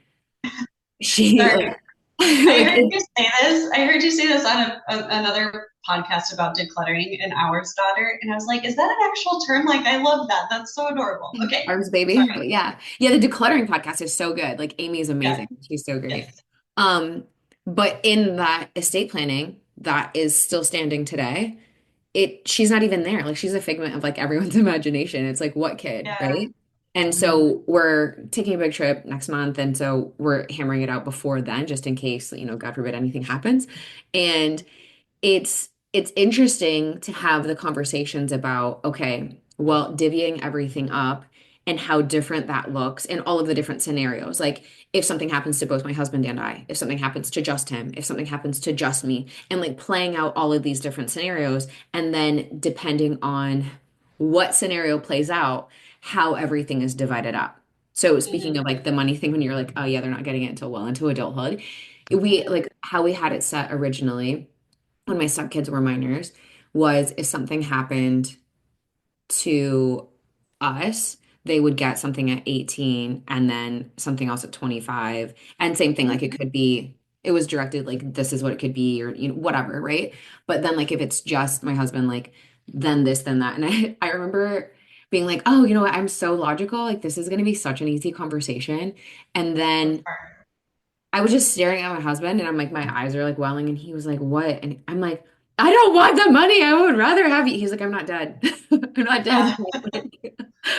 she Sorry, like I like heard you say this. I heard you say this on another podcast about decluttering an hours daughter, and I was like, "Is that an actual term?" Like, I love that. That's so adorable. Okay, ours baby. sorry. But yeah. Yeah, the decluttering podcast is so good. Like Amy is Yeah, amazing. She's so great. yes, Um, but in that estate planning that is still standing today, she's not even there. Like she's a figment of like everyone's imagination. It's like what kid, yeah. right? And Mhm. so we're taking a big trip next month, and so we're hammering it out before then, just in case, God forbid anything happens. And it's interesting to have the conversations about, okay, well, divvying everything up and how different that looks in all of the different scenarios. Like if something happens to both my husband and I, if something happens to just him, if something happens to just me, and like playing out all of these different scenarios, and then depending on what scenario plays out, how everything is divided up. So speaking of Mhm. like the money thing, when you're like, oh yeah, they're not getting it until well into adulthood, we like how we had it set originally when my stepkids were minors was if something happened to us, they would get something at 18 and then something else at 25. And same thing, like it Mhm. could be, it was directed like this is what it could be or whatever, right? But then like if it's just my husband, like then this, then that. And I remember being like, oh, you know what? I'm so logical. Like this is going to be such an easy conversation. And So then far. I was just staring at my husband and I'm like, my eyes are like welling and he was like, what? And I'm like, I don't want the money. I would rather have you. He's like, I'm not dead. I'm not dead. Yeah.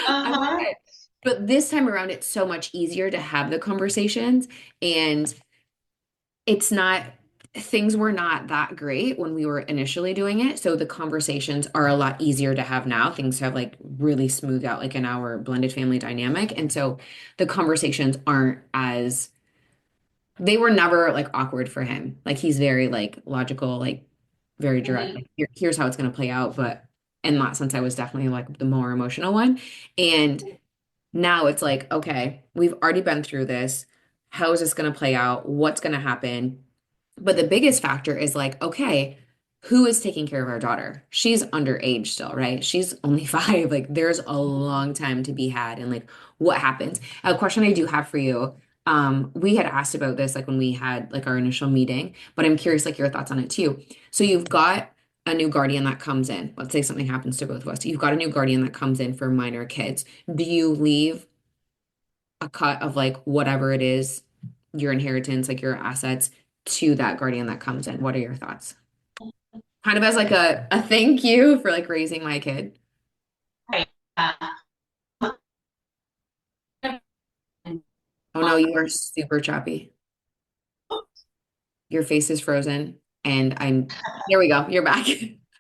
I'm Uh-huh. okay. But this time around, it's so much easier to have the conversations and it's not, things were not that great when we were initially doing it. So the conversations are a lot easier to have now. Things have like really smoothed out like in our blended family dynamic. And so the conversations aren't as they were never like awkward for him. Like he's very like logical, like very direct. Mhm. Like here's how it's going to play out. But in that sense, I was definitely like the more emotional one. And Now it's like, okay, we've already been through this. How is this going to play out? What's going to happen? But the biggest factor is like, okay, who is taking care of our daughter? She's underage still, right? She's only 5. Like, there's a long time to be had. And like, what happens? A question I do have for you. We had asked about this like when we had like our initial meeting, but I'm curious like your thoughts on it too. So you've got a new guardian that comes in. Let's say something happens to both of us. You've got a new guardian that comes in for minor kids. Do you leave a cut of like whatever it is, your inheritance, like your assets, to that guardian that comes in? What are your thoughts? Kind of as like a thank you for like raising my kid. Right. Oh no, you are super choppy. Your face is frozen and there we go. You're back.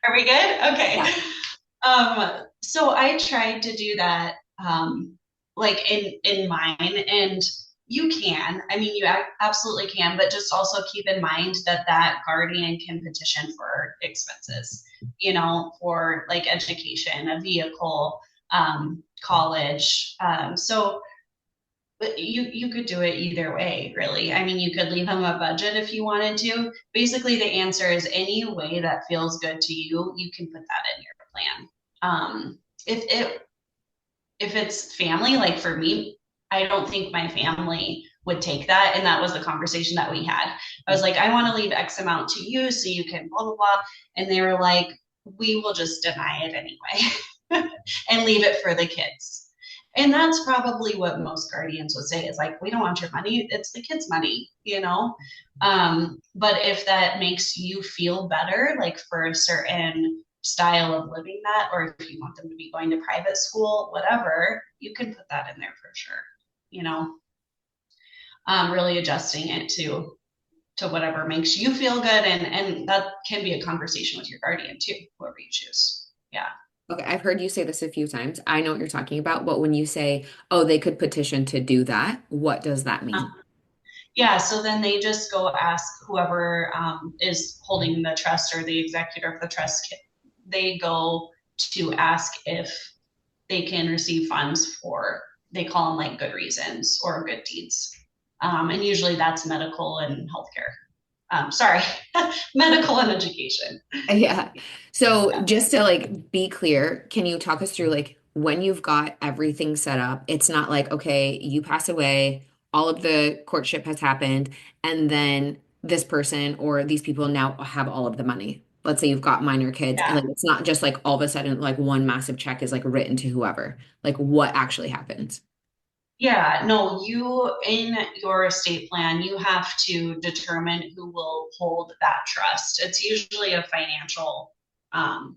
Are we good? Okay. Yeah. So I tried to do that, like in mine, and you can. I mean, you absolutely can, but just also keep in mind that that guardian can petition for expenses, for like education, a vehicle, college. So but you could do it either way, really. I mean, you could leave them a budget if you wanted to. Basically, the answer is any way that feels good to you, you can put that in your plan. If it's family, like for me, I don't think my family would take that, and that was the conversation that we had. I was like, I want to leave X amount to you so you can blah blah blah, and they were like, we will just deny it anyway and leave it for the kids. And that's probably what most guardians would say is like, we don't want your money. It's the kids' money. But if that makes you feel better, like for a certain style of living that, or if you want them to be going to private school, whatever, you can put that in there for sure. You know, really adjusting it to whatever makes you feel good. And that can be a conversation with your guardian too, whoever you choose. Yeah. Okay, I've heard you say this a few times. I know what you're talking about, but when you say, oh, they could petition to do that, what does that mean? Yeah, so then they just go ask whoever is holding the trust or the executor of the trust, they go to ask if they can receive funds for, they call them like good reasons or good deeds. And usually that's medical and healthcare. Sorry, medical and education. Yeah. So Yeah. just to like be clear, can you talk us through like when you've got everything set up, it's not like, okay, you pass away, all of the courtship has happened, and then this person or these people now have all of the money. Let's say you've got minor kids, and Yeah. like it's not just like all of a sudden like one massive check is like written to whoever. Like what actually happens? Yeah, no, you in your estate plan, you have to determine who will hold that trust. It's usually a financial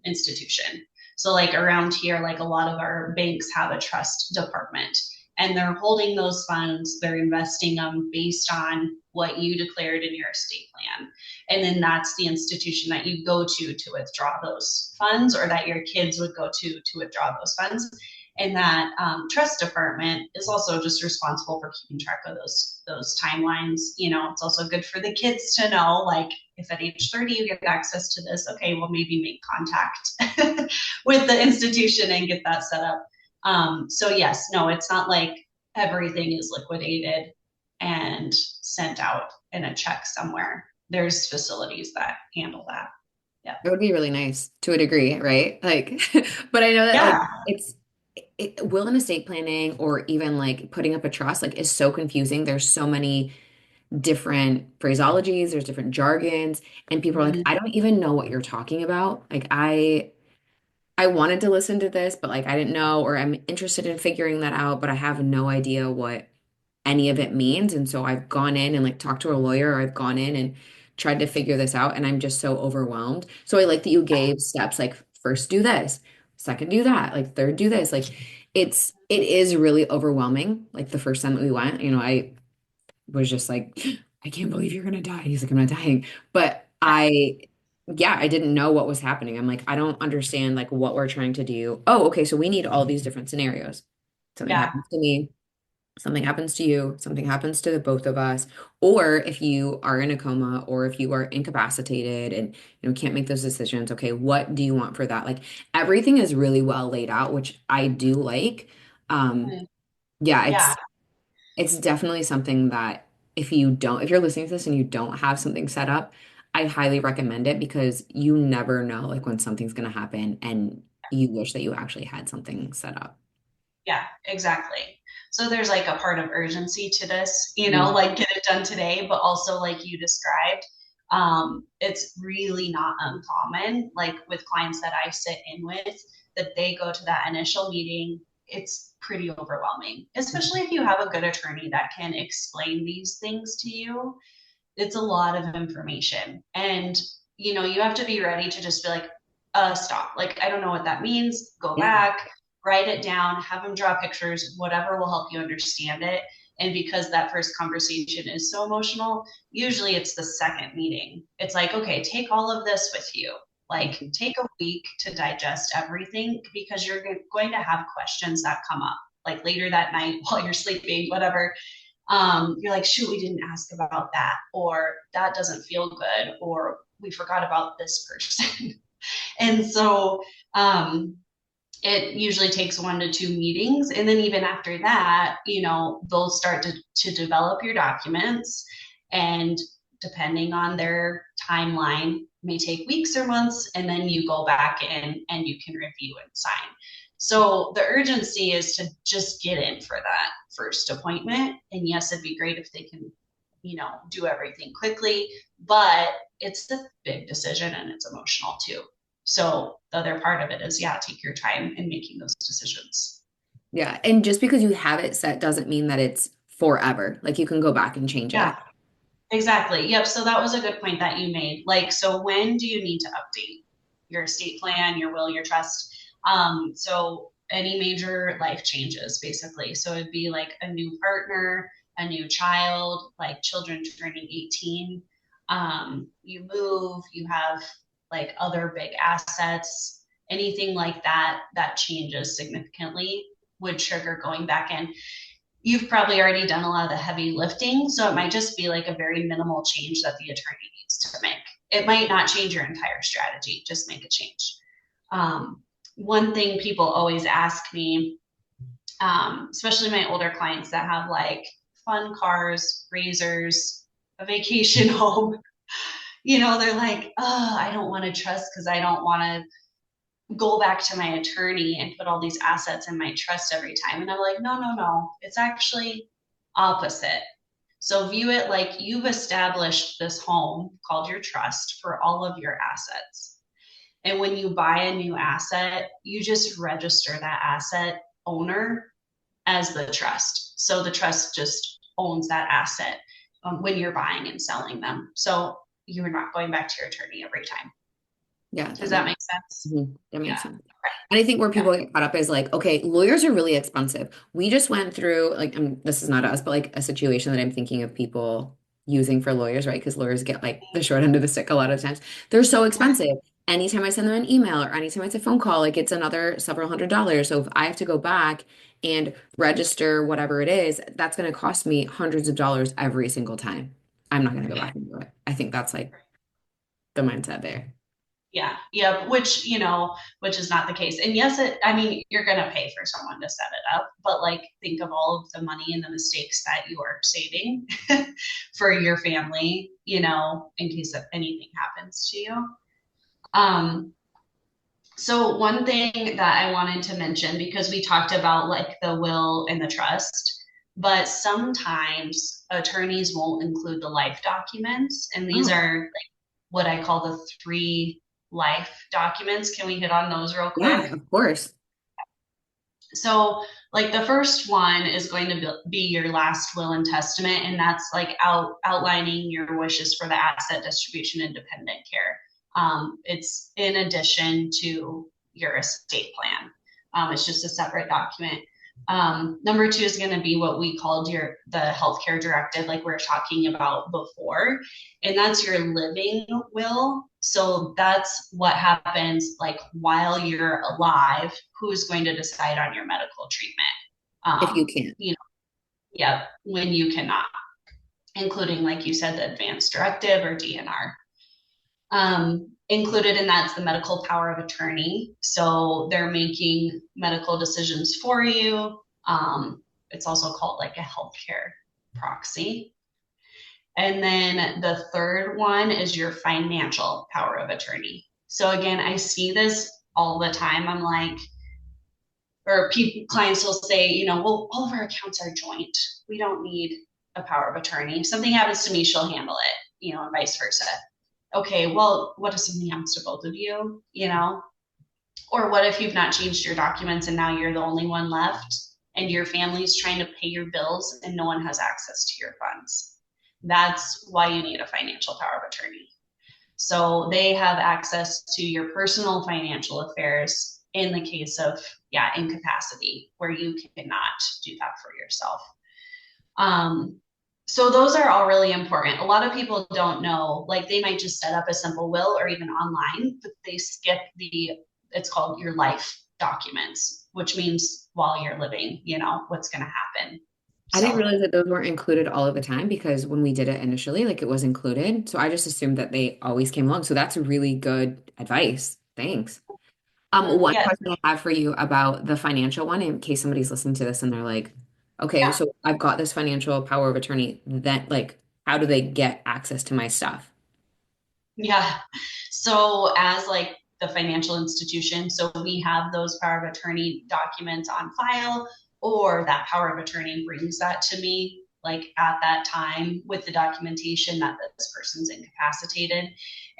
institution. So, like around here, like a lot of our banks have a trust department and they're holding those funds, they're investing them based on what you declared in your estate plan. And then that's the institution that you go to withdraw those funds, or that your kids would go to withdraw those funds. And that trust department is also just responsible for keeping track of those timelines. It's also good for the kids to know, like, if at age 30 you get access to this, okay, well, maybe make contact with the institution and get that set up. So yes, no, it's not like everything is liquidated and sent out in a check somewhere. There's facilities that handle that. Yeah. It would be really nice to a degree, right? Like, but I know that like Yeah. will and estate planning or even like putting up a trust like is so confusing. There's so many different phraseologies, there's different jargons, and people are like, I Mhm. don't even know what you're talking about. Like I wanted to listen to this, but like I didn't know, or I'm interested in figuring that out, but I have no idea what any of it means. And so I've gone in and like talked to a lawyer, or I've gone in and tried to figure this out, and I'm just so overwhelmed. So I like that you gave steps like first do this, second do that, like third do this. Like it is really overwhelming. Like the first time that we went, I was just like, I can't believe you're gonna die. He's like, I'm not dying. But yeah, I didn't know what was happening. I'm like, I don't understand like what we're trying to do. Oh, okay, so we need all these different scenarios. Something Yeah. happens to me, something happens to you, something happens to the both of us, or if you are in a coma or if you are incapacitated and can't make those decisions, okay, what do you want for that? Like everything is really well laid out, which I do like. Um, Mhm. Yeah, Yeah. it's definitely something that if you're listening to this and you don't have something set up, I highly recommend it because you never know like when something's going to happen and you wish that you actually had something set up. Yeah, exactly. So there's like a part of urgency to this, Mhm. like get it done today, but also like you described, it's really not uncommon, like with clients that I sit in with, that they go to that initial meeting. It's pretty overwhelming, especially if you have a good attorney that can explain these things to you. It's a lot of information. And, you have to be ready to just be like, stop. Like, I don't know what that means. Go Yeah. back, write it down, have them draw pictures, whatever will help you understand it. And because that first conversation is so emotional, usually it's the second meeting. It's like, okay, take all of this with you. Like, Mhm. take a week to digest everything because you're going to have questions that come up like later that night while you're sleeping, whatever. You're like, shoot, we didn't ask about that, or that doesn't feel good, or we forgot about this person. And so it usually takes 1 to 2 meetings. And then even after that, they'll start to develop your documents. And depending on their timeline, may take weeks or months. And then you go back in and you can review and sign. So the urgency is to just get in for that first appointment. And yes, it'd be great if they can, do everything quickly, but it's a big decision and it's emotional too. So the other part of it is, yeah, take your time in making those decisions. Yeah. And just because you have it set doesn't mean that it's forever. Like you can go back and change Yeah, it. exactly. Yep. So that was a good point that you made. Like, so when do you need to update your estate plan, your will, your trust? So any major life changes, basically. So it'd be like a new partner, a new child, like children turning 18. You move, you have like other big assets, anything like that that changes significantly would trigger going back in. You've probably already done a lot of the heavy lifting, so it might just be like a very minimal change that the attorney needs to make. It might not change your entire strategy, just make a change. One thing people always ask me, especially my older clients that have like fun cars, razors, a vacation home, they're like, oh, I don't want to trust because I don't want to go back to my attorney and put all these assets in my trust every time. And I'm like, no, no, no. It's actually opposite. So view it like you've established this home called your trust for all of your assets. And when you buy a new asset, you just register that asset owner as the trust. So the trust just owns that asset when you're buying and selling them. So you're not going back to your attorney every time. Yeah, Does that make sense? that Yeah. makes sense. And I think where Yeah. people get caught up is like, okay, lawyers are really expensive. We just went through like, this is not us, but like a situation that I'm thinking of people using for lawyers, right? Because lawyers get like the short end of the stick a lot of times. They're so expensive. Anytime I send them an email or anytime it's a phone call, like it's another several $100s. So if I have to go back and register whatever it is, that's going to cost me hundreds of dollars every single time. I'm not going to go back and do it. I think that's like the mindset there. Yeah, yeah, which is not the case. And yes, I mean, you're gonna pay for someone to set it up, but like think of all of the money and the mistakes that you are saving for your family, in case if anything happens to you. Um, so one thing that I wanted to mention, because we talked about like the will and the trust, but sometimes attorneys won't include the life documents, and these Oh, are what I call the 3 life documents. Can we hit on those real yeah, quick? of course. So, like the first one is going to be your last will and testament, and that's like outlining your wishes for the asset distribution and dependent care. It's in addition to your estate plan. It's just a separate document. Number 2 is going to be what we called the healthcare directive, like we were talking about before, and that's your living will. So that's what happens like while you're alive. Who's going to decide on your medical treatment? If you can. You know, yeah, when you cannot, including like you said, the advanced directive or DNR. Included in that's the medical power of attorney. So they're making medical decisions for you. it's also called like a healthcare proxy. And then the third one is your financial power of attorney. So again, I see this all the time. I'm like, or people, clients will say, well, all of our accounts are joint. We don't need a power of attorney. If something happens to me, she'll handle it, and vice versa. Okay, well, what if something happens to both of you, Or what if you've not changed your documents and now you're the only one left and your family's trying to pay your bills and no one has access to your funds? That's why you need a financial power of attorney. So they have access to your personal financial affairs in the case of, incapacity, where you cannot do that for yourself. So those are all really important. A lot of people don't know, like they might just set up a simple will or even online, but they skip it's called your life documents, which means while you're living, what's going to happen. I didn't So realize that those weren't included all of the time because when we did it initially, like it was included. So I just assumed that they always came along. So that's really good advice. Thanks. One yes, question I have for you about the financial one, in case somebody's listening to this and they're like, okay, yeah, so I've got this financial power of attorney, then like, how do they get access to my stuff? yeah. So as like the financial institution, so we have those power of attorney documents on file, or that power of attorney brings that to me like at that time with the documentation that this person's incapacitated.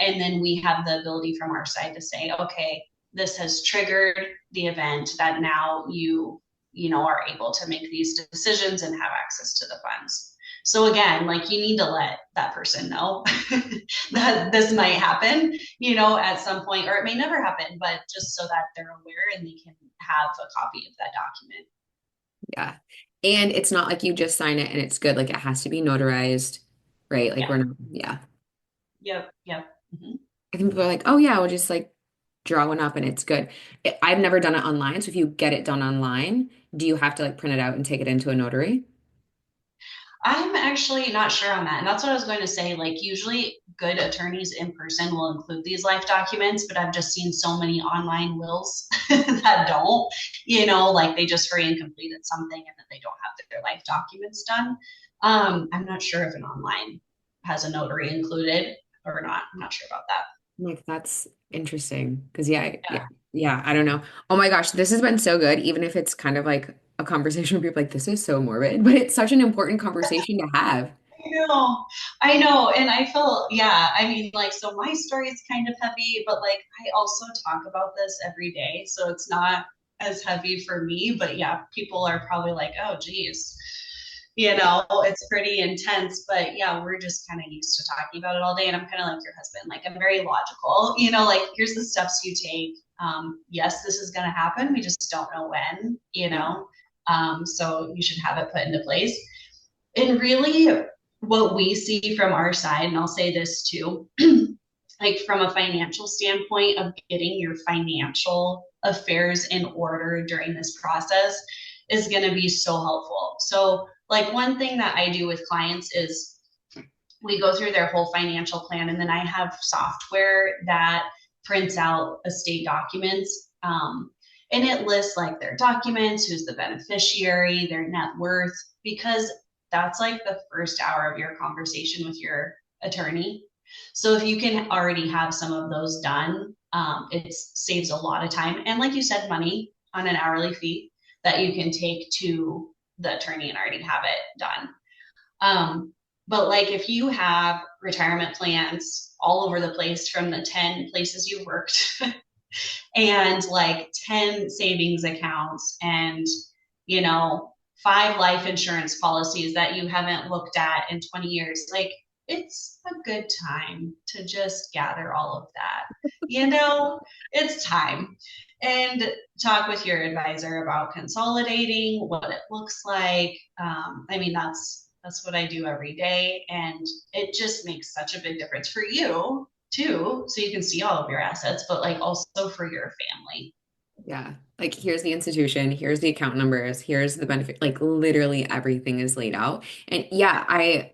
And then we have the ability from our side to say, okay, this has triggered the event that now are able to make these decisions and have access to the funds. So again, like you need to let that person know that this might happen, at some point, or it may never happen, but just so that they're aware and they can have a copy of that document. Yeah. And it's not like you just sign it and it's good. Like it has to be notarized, right? Like Yeah. we're not, yeah. Yep. Yep. Mm-hmm. I think people are like, oh yeah, we'll just like draw one up and it's good. I've never done it online. So if you get it done online, do you have to like print it out and take it into a notary? I'm actually not sure on that. And that's what I was going to say. Like, usually good attorneys in person will include these life documents, but I've just seen so many online wills that don't, like they just free and completed something and then they don't have their life documents done. I'm not sure if an online has a notary included or not. I'm not sure about that. Like that's interesting. Because yeah, I don't know. Oh my gosh, this has been so good, even if it's kind of like a conversation where people are like, this is so morbid, but it's such an important conversation to have. I know. And I feel, yeah, I mean, like, so my story is kind of heavy, but like, I also talk about this every day. So it's not as heavy for me, but yeah, people are probably like, oh, geez, it's pretty intense. But yeah, we're just kind of used to talking about it all day. And I'm kind of like your husband, like, I'm very logical, like, here's the steps you take. Yes, this is going to happen. We just don't know when, Yeah. so you should have it put into place. And really, what we see from our side, and I'll say this too, like from a financial standpoint of getting your financial affairs in order during this process is going to be so helpful. So, like, one thing that I do with clients is we go through their whole financial plan, and then I have software that prints out estate documents. And it lists like their documents, who's the beneficiary, their net worth, because that's like the first hour of your conversation with your attorney. So if you can already have some of those done, it saves a lot of time. And like you said, money on an hourly fee that you can take to the attorney and already have it done. But like if you have retirement plans all over the place from the 10 places you worked and like 10 savings accounts and, you know, 5 life insurance policies that you haven't looked at in 20 years, like it's a good time to just gather all of that. It's time and talk with your advisor about consolidating what it looks like. I mean, that's what I do every day, and it just makes such a big difference for you too, so you can see all of your assets, but like also for your family. Yeah. Like here's the institution, here's the account numbers, here's the benefit. Like literally everything is laid out. And yeah, I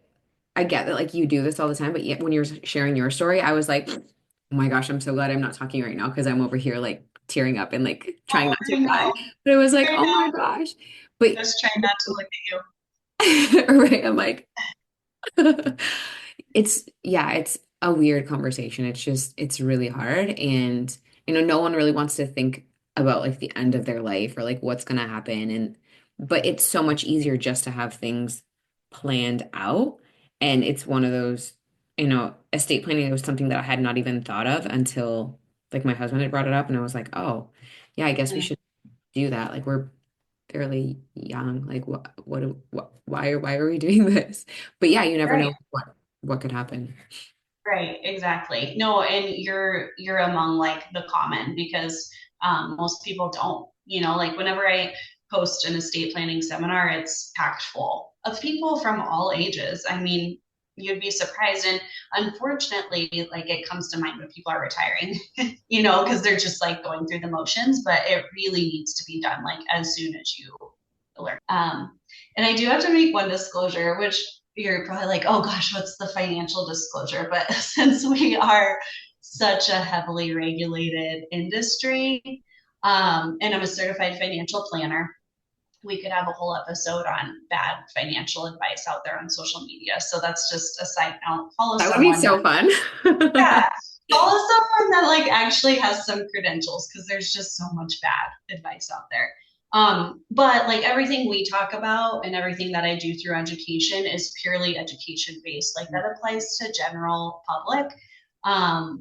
get that like you do this all the time, but yet when you're sharing your story, I was like, oh my gosh, I'm so glad I'm not talking right now because I'm over here like tearing up and like trying Oh, not to I cry. know. But it was like, I oh know. my gosh. But Just trying not to look at you. right, I'm like, it's a weird conversation. It's really hard. And, no one really wants to think about like the end of their life or like what's going to happen. But it's so much easier just to have things planned out. And it's one of those, estate planning was something that I had not even thought of until like my husband had brought it up. And I was like, oh, yeah, I guess we should do that. Like we're fairly young. Like why are we doing this? But yeah, you never know Right. what could happen. Right, exactly. No, and you're among like the common because most people don't. Like whenever I host an estate planning seminar, it's packed full of people from all ages. I mean, you'd be surprised. And unfortunately, like it comes to mind when people are retiring, because they're just like going through the motions, but it really needs to be done like as soon as you learn. And I do have to make one disclosure, which you're probably like, oh gosh, what's the financial disclosure? But since we are such a heavily regulated industry, and I'm a certified financial planner, we could have a whole episode on bad financial advice out there on social media. So that's just a side note. Follow That would be someone that, so fun. yeah, follow someone that like actually has some credentials because there's just so much bad advice out there. But like everything we talk about and everything that I do through education is purely education based. Like that applies to general public.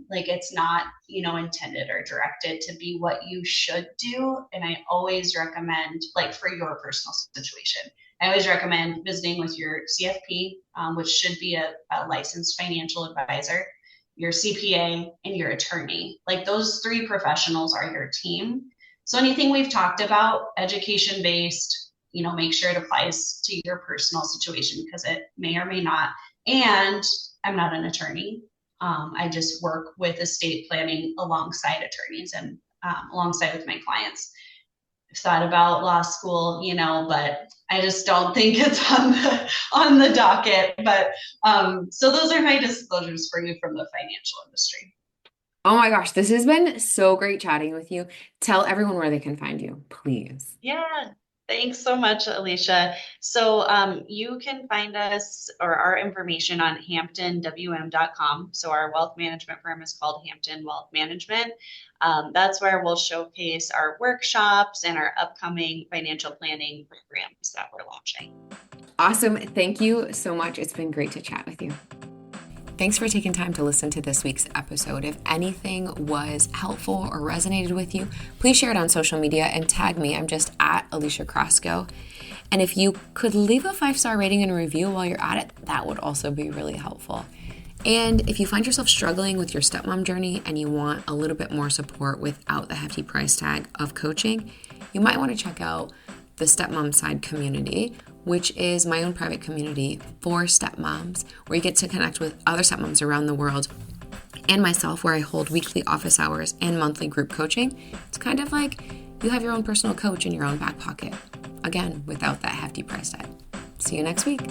Like it's not, intended or directed to be what you should do. And I always recommend, like for your personal situation, I always recommend visiting with your CFP, which should be a licensed financial advisor, your CPA, and your attorney. Like those three professionals are your team. So anything we've talked about, education based, make sure it applies to your personal situation because it may or may not. And I'm not an attorney. I just work with estate planning alongside attorneys and alongside with my clients. I've thought about law school, but I just don't think it's on the docket. But so those are my disclosures for you from the financial industry. Oh my gosh, this has been so great chatting with you. Tell everyone where they can find you, please. Yeah, thanks so much, Alicia. So you can find us or our information on hamptonwm.com. So our wealth management firm is called Hampton Wealth Management. That's where we'll showcase our workshops and our upcoming financial planning programs that we're launching. Awesome. Thank you so much. It's been great to chat with you. Thanks for taking time to listen to this week's episode. If anything was helpful or resonated with you, please share it on social media and tag me. I'm just at Alicia Crosco. And if you could leave a 5-star rating and review while you're at it, that would also be really helpful. And if you find yourself struggling with your stepmom journey and you want a little bit more support without the hefty price tag of coaching, you might want to check out the Stepmom Side community, which is my own private community for stepmoms, where you get to connect with other stepmoms around the world and myself, where I hold weekly office hours and monthly group coaching. It's kind of like you have your own personal coach in your own back pocket, again, without that hefty price tag. See you next week.